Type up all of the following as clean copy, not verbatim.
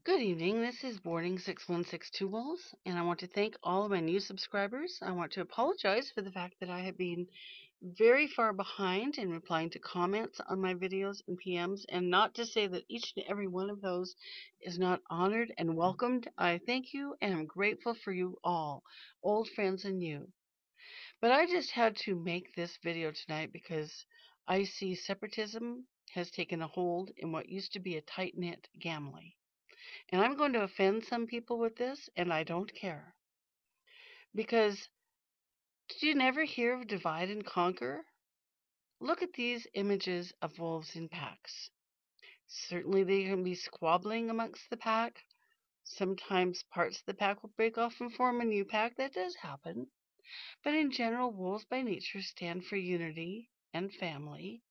Good evening. This is Boarding 6162 Wolves, and I want to thank all of my new subscribers. I want to apologize for the fact that I have been very far behind in replying to comments on my videos and PMs, and not to say that each and every one of those is not honored and welcomed. I thank you and I'm grateful for you all, old friends and new. But I just had to make this video tonight because I see separatism has taken a hold in what used to be a tight-knit GAMILY. And I'm going to offend some people with this, and I don't care. Because did you never hear of divide and conquer? Look at these images of wolves in packs. Certainly they can be squabbling amongst the pack. Sometimes parts of the pack will break off and form a new pack. That does happen. But in general, wolves by nature stand for unity and family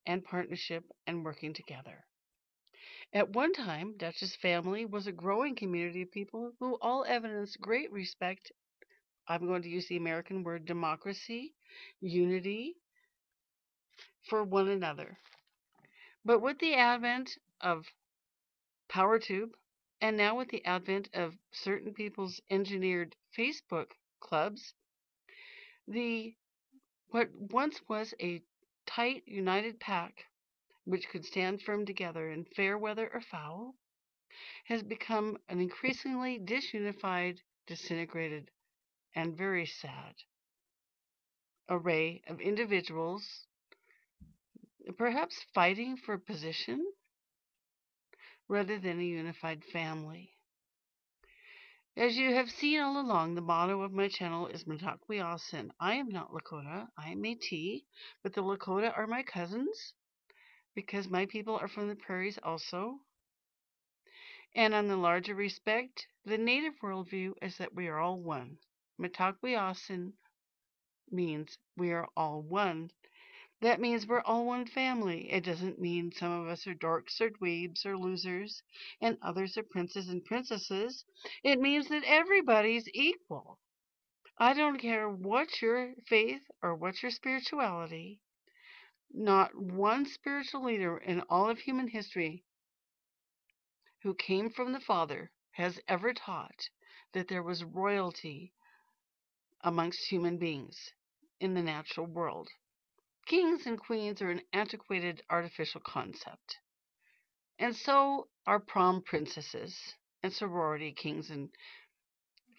and partnership and working together. At one time, Dutch's family was a growing community of people who all evidenced great respect. I'm going to use the American word democracy, unity for one another. But with the advent of PowerTube, and now with the advent of certain people's engineered Facebook clubs, the what once was a tight, united pack which could stand firm together in fair weather or foul, has become an increasingly disunified, disintegrated, and very sad array of individuals, perhaps fighting for position rather than a unified family. As you have seen all along, the motto of my channel is Mitakuye. I am not Lakota, I am Métis, but the Lakota are my cousins because my people are from the prairies also. And on the larger respect, the native worldview is that we are all one. Mitakuye means we are all one. That means we're all one family. It doesn't mean some of us are dorks or dweebs or losers and others are princes and princesses. It means that everybody's equal. I don't care what your faith or what your spirituality. Not one spiritual leader in all of human history who came from the Father has ever taught that there was royalty amongst human beings in the natural world. Kings and queens are an antiquated artificial concept. And so are prom princesses and sorority kings and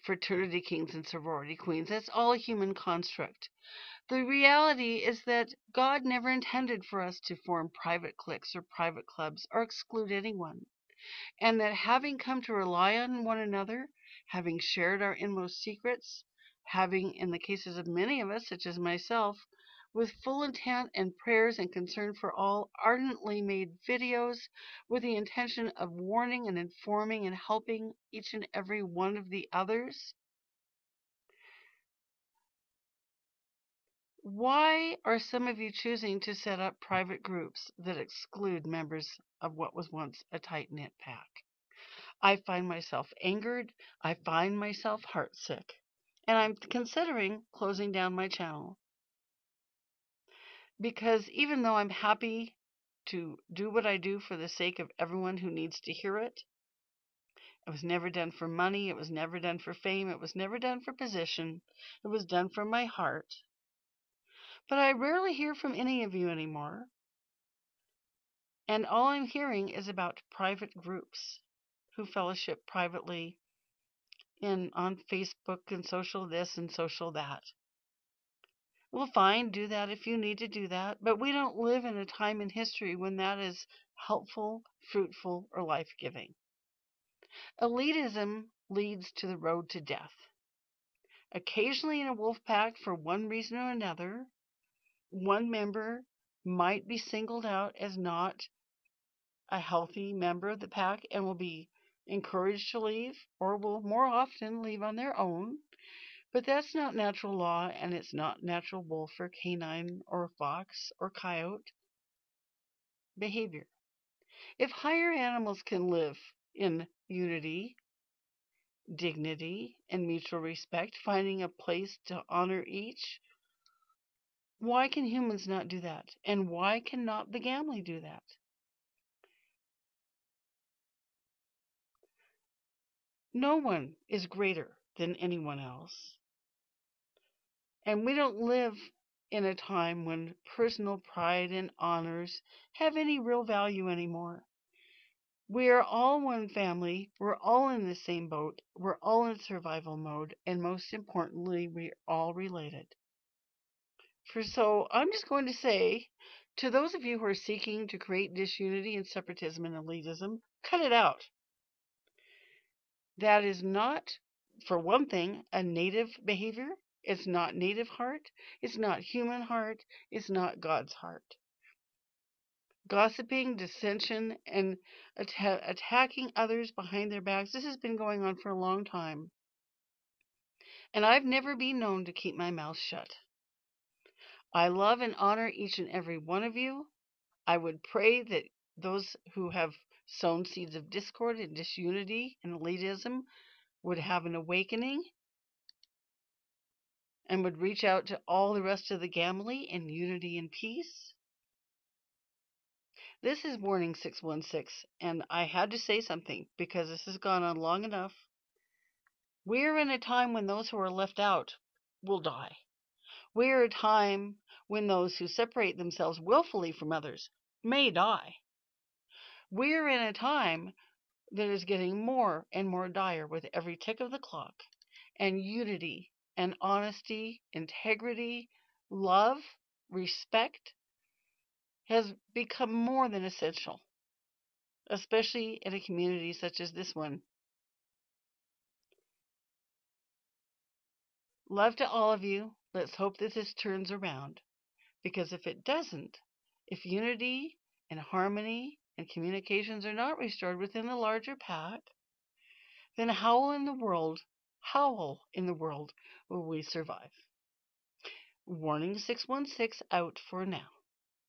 fraternity kings and sorority queens. That's all a human construct. The reality is that God never intended for us to form private cliques or private clubs or exclude anyone. And that having come to rely on one another, having shared our inmost secrets, having, in the cases of many of us, such as myself, with full intent and prayers and concern for all, ardently made videos with the intention of warning and informing and helping each and every one of the others. Why are some of you choosing to set up private groups that exclude members of what was once a tight-knit pack? I find myself angered. I find myself heartsick. And I'm considering closing down my channel. Because even though I'm happy to do what I do for the sake of everyone who needs to hear it, it was never done for money. It was never done for fame. It was never done for position. It was done from my heart. But I rarely hear from any of you anymore. And all I'm hearing is about private groups who fellowship privately on Facebook and social this and social that. Well, fine, do that if you need to do that, but we don't live in a time in history when that is helpful, fruitful, or life-giving. Elitism leads to the road to death. Occasionally in a wolf pack, for one reason or another, one member might be singled out as not a healthy member of the pack and will be encouraged to leave, or will more often leave on their own. But that's not natural law, and it's not natural wolf or canine or fox or coyote behavior. If higher animals can live in unity, dignity, and mutual respect, finding a place to honor each, why can humans not do that? And why cannot the GAMILY do that? No one is greater than anyone else. And we don't live in a time when personal pride and honors have any real value anymore. We are all one family. We're all in the same boat. We're all in survival mode. And most importantly, we're all related. So I'm just going to say to those of you who are seeking to create disunity and separatism and elitism, cut it out. That is not, for one thing, a native behavior. It's not native heart. It's not human heart. It's not God's heart. Gossiping, dissension, and attacking others behind their backs, this has been going on for a long time. And I've never been known to keep my mouth shut. I love and honor each and every one of you. I would pray that those who have sown seeds of discord and disunity and elitism would have an awakening and would reach out to all the rest of the GAMILY in unity and peace. This is Warning 616, and I had to say something because this has gone on long enough. We're in a time when those who are left out will die. We're a time when those who separate themselves willfully from others may die. We're in a time that is getting more and more dire with every tick of the clock, and unity and honesty, integrity, love, respect has become more than essential, especially in a community such as this one. Love to all of you. Let's hope that this turns around, because if it doesn't, if unity and harmony and communications are not restored within the larger pack, then how in the world will we survive? Warning 616 out for now.